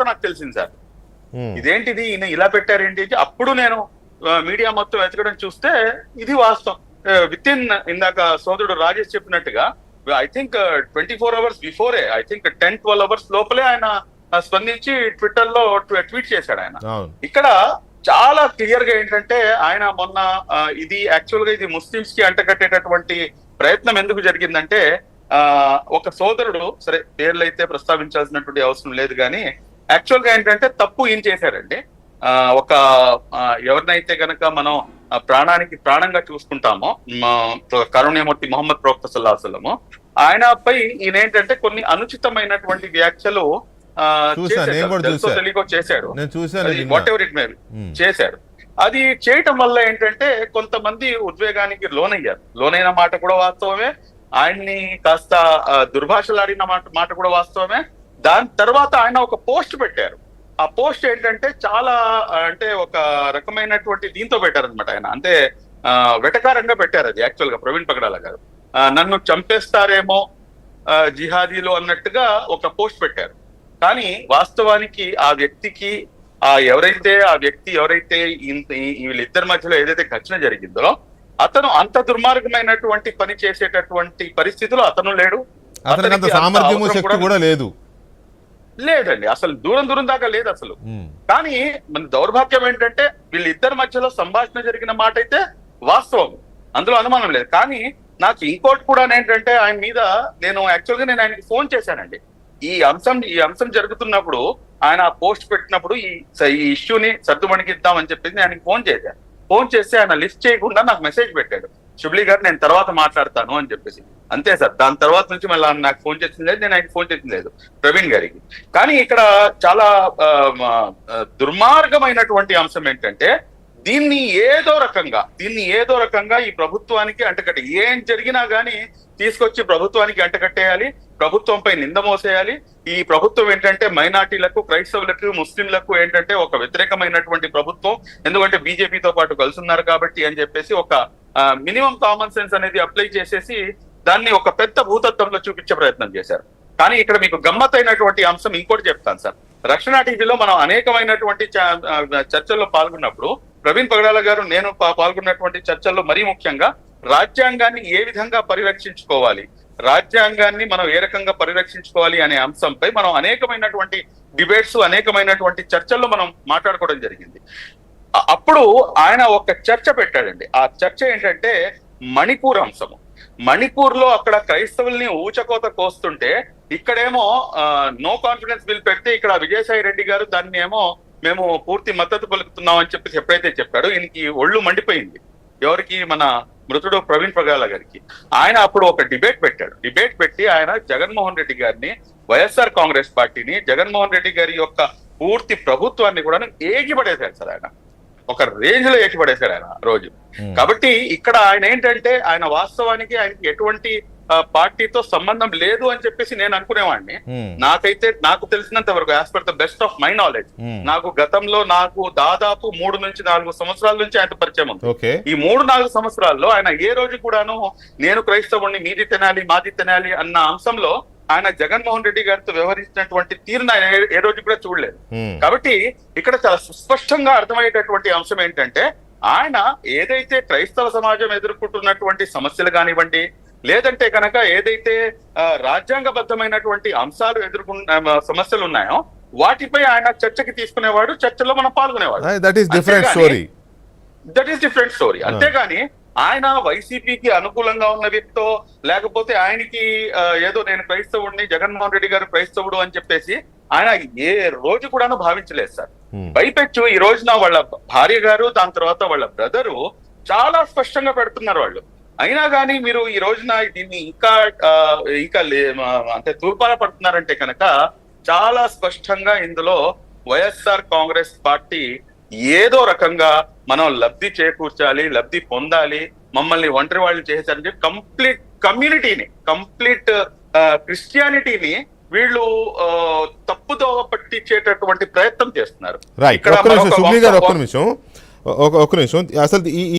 నాకు తెలిసింది సార్. ఇదేంటిది ఈయన ఇలా పెట్టారేంటి, అప్పుడు నేను మీడియా మొత్తం వెతకడం చూస్తే ఇది వాస్తవం. విత్ ఇన్ ఇందాక సోదరుడు రాజేష్ చెప్పినట్టుగా I think 24 hours before, I think 10-12 hours లోపలే ఆయన స్పందించి ట్విట్టర్ లో ట్వీట్ చేశాడు ఆయన. ఇక్కడ చాలా క్లియర్ గా ఏంటంటే ఆయన మొన్న ఇది యాక్చువల్ గా ఇది ముస్లింస్ కి అంటగట్టేటటువంటి ప్రయత్నం ఎందుకు జరిగిందంటే ఒక సోదరుడు, సరే పేర్లు అయితే ప్రస్తావించాల్సినటువంటి అవసరం లేదు కానీ యాక్చువల్ గా ఏంటంటే తప్పు ఏం చేశారండి, ఒక ఎవరినైతే గనక మనం ప్రాణంగా చూసుకుంటామో కరుణ్యమూర్తి మొహమ్మద్ ప్రవక్త సల్లల్లాహు అలైహి వసల్లం, ఆయనపై ఈయన ఏంటంటే కొన్ని అనుచితమైనటువంటి వ్యాఖ్యలు తెలియకో చేశాడు, వాట్ ఎవర్ ఇట్ మే చేశాడు. అది చేయటం వల్ల ఏంటంటే కొంతమంది ఉద్వేగానికి లోనైన మాట కూడా వాస్తవమే, ఆయన్ని కాస్త దుర్భాషలాడిన మాట కూడా వాస్తవమే. దాని తర్వాత ఆయన ఒక పోస్ట్ పెట్టారు. ఆ పోస్ట్ ఏంటంటే చాలా అంటే ఒక రకమైనటువంటి దీంతో పెట్టారనమాట. ఆయన అంటే వెటకారంగా పెట్టారు అది యాక్చువల్ గా ప్రవీణ్ పగడాల గారు. నన్ను చంపేస్తారేమో జిహాదీలు అన్నట్టుగా ఒక పోస్ట్ పెట్టారు. కానీ వాస్తవానికి ఆ వ్యక్తికి ఎవరైతే వీళ్ళిద్దరి మధ్యలో ఏదైతే ఘర్షణ జరిగిందో అతను అంత దుర్మార్గమైనటువంటి పని చేసేటటువంటి పరిస్థితిలో అతను లేడు, లేదండి, అసలు దూరం దాకా లేదు అసలు. కానీ మన దౌర్భాగ్యం ఏంటంటే వీళ్ళిద్దరి మధ్యలో సంభాషణ జరిగిన మాట అయితే వాస్తవం, అందులో అనుమానం లేదు. కానీ నాకు ఇంకోటి కూడా ఏంటంటే ఆయన మీద నేను ఆయనకి ఫోన్ చేశానండి. ఈ అంశం జరుగుతున్నప్పుడు ఆయన పోస్ట్ పెట్టినప్పుడు ఈ ఇష్యూని సర్దుమణిగిద్దామని చెప్పేసి ఆయనకి ఫోన్ చేస్తే ఆయన లిఫ్ట్ చేయకుండా నాకు మెసేజ్ పెట్టాడు, శుబ్లీ గారు నేను తర్వాత మాట్లాడతాను అని చెప్పేసి. అంతే సార్, దాని తర్వాత నుంచి మళ్ళీ నాకు ఫోన్ చేసింది లేదు, నేను ఆయనకి ఫోన్ చేసింది లేదు ప్రవీణ్ గారికి. కానీ ఇక్కడ చాలా దుర్మార్గమైనటువంటి అంశం ఏంటంటే దీన్ని ఏదో రకంగా ఈ ప్రభుత్వానికి అంటకట్టే, ఏం జరిగినా గానీ తీసుకొచ్చి ప్రభుత్వానికి అంటకట్టేయాలి, ప్రభుత్వంపై నింద మోసేయాలి. ఈ ప్రభుత్వం ఏంటంటే మైనార్టీలకు, క్రైస్తవులకు, ముస్లింలకు ఏంటంటే ఒక వ్యతిరేకమైనటువంటి ప్రభుత్వం, ఎందుకంటే బీజేపీతో పాటు కలుసున్నారు కాబట్టి అని చెప్పేసి ఒక మినిమం కామన్ సెన్స్ అనేది అప్లై చేసేసి దాన్ని ఒక పెద్ద భూతత్వంలో చూపించే ప్రయత్నం చేశారు. కానీ ఇక్కడ మీకు గమ్మత్తైనటువంటి అంశం ఇంకోటి చెప్తాను సార్. రక్షణ టీవీలో మనం అనేకమైనటువంటి చర్చల్లో పాల్గొన్నప్పుడు ప్రవీణ్ పగడాల గారు నేను పాల్గొన్నటువంటి చర్చల్లో మరీ ముఖ్యంగా రాజ్యాంగాన్ని ఏ విధంగా పరిరక్షించుకోవాలి, రాజ్యాంగాన్ని మనం ఏ రకంగా పరిరక్షించుకోవాలి అనే అంశంపై మనం అనేకమైనటువంటి డిబేట్స్, అనేకమైనటువంటి చర్చల్లో మనం మాట్లాడుకోవడం జరిగింది. అప్పుడు ఆయన ఒక చర్చ పెట్టాడండి. ఆ చర్చ ఏంటంటే మణిపూర్ అంశము. మణిపూర్ లో అక్కడ క్రైస్తవుల్ని ఊచకోత కోస్తుంటే ఇక్కడేమో నో కాన్ఫిడెన్స్ బిల్ పెడితే ఇక్కడ విజయసాయి రెడ్డి గారు దాన్ని ఏమో మేము పూర్తి మద్దతు పలుకుతున్నాం అని చెప్పేసి ఎప్పుడైతే చెప్పాడో ఈయనకి ఒళ్ళు మండిపోయింది. ఎవరికి? మన మృతుడు ప్రవీణ్ పగడాల గారికి. ఆయన అప్పుడు ఒక డిబేట్ పెట్టి ఆయన జగన్మోహన్ రెడ్డి గారిని, వైఎస్ఆర్ కాంగ్రెస్ పార్టీని, జగన్మోహన్ రెడ్డి గారి యొక్క పూర్తి ప్రభుత్వాన్ని కూడా ఏగిపడేశారు సార్. ఆయన ఒక రేంజ్ లో ఏకిపడేశాడు ఆయన రోజు. కాబట్టి ఇక్కడ ఆయన ఏంటంటే ఆయన వాస్తవానికి ఆయనకి ఎటువంటి పార్టీతో సంబంధం లేదు అని చెప్పేసి నేను అనుకునేవాడిని. నాకు తెలిసినంత వరకు as per the best of my knowledge, నాకు గతంలో దాదాపు 3 నుంచి 4 సంవత్సరాల నుంచి ఆయన పరిచయం ఉంది. ఈ 3-4 సంవత్సరాల్లో ఆయన ఏ రోజు కూడాను నేను క్రైస్తవుడిని, మీది తినాలి మాది తినాలి అన్న అంశంలో ఆయన జగన్మోహన్ రెడ్డి గారితో వ్యవహరించినటువంటి తీరును ఆయన ఏ రోజు కూడా చూడలేదు. కాబట్టి ఇక్కడ చాలా సుస్పష్టంగా అర్థమయ్యేటటువంటి అంశం ఏంటంటే ఆయన ఏదైతే క్రైస్తవ సమాజం ఎదుర్కొంటున్నటువంటి సమస్యలు కానివ్వండి, లేదంటే కనుక ఏదైతే రాజ్యాంగబద్ధమైనటువంటి అంశాలు ఎదుర్కొన్న సమస్యలు ఉన్నాయో వాటిపై ఆయన చర్చకి తీసుకునేవాడు, చర్చలో మనం పాల్గొనేవాడు. That is different story. అంతేగాని ఆయన వైసీపీకి అనుకూలంగా ఉన్న వ్యక్తో, లేకపోతే ఆయనకి ఏదో నేను క్రైస్తవుడిని, జగన్మోహన్ రెడ్డి గారు క్రైస్తవుడు అని చెప్పేసి ఆయన ఏ రోజు కూడాను భావించలేదు సార్. పైపెచ్చు ఈ రోజున వాళ్ళ భార్య గారు, దాని తర్వాత వాళ్ళ బ్రదరు చాలా స్పష్టంగా పెడుతున్నారు వాళ్ళు. అయినా కానీ మీరు ఈ రోజున దీన్ని ఇంకా అంటే తూర్పాల పడుతున్నారంటే కనుక చాలా స్పష్టంగా ఇందులో వైఎస్ఆర్ కాంగ్రెస్ పార్టీ ఏదో రకంగా మనం లబ్ధి చేకూర్చాలి, లబ్ధి పొందాలి, మమ్మల్ని ఒంటరి వాళ్ళు చేశారని చెప్పి కంప్లీట్ కమ్యూనిటీని, కంప్లీట్ క్రిస్టియానిటీని వీళ్ళు తప్పుదోవ పట్టించేటటువంటి ప్రయత్నం చేస్తున్నారు. ఒక్క నిమిషం అసలు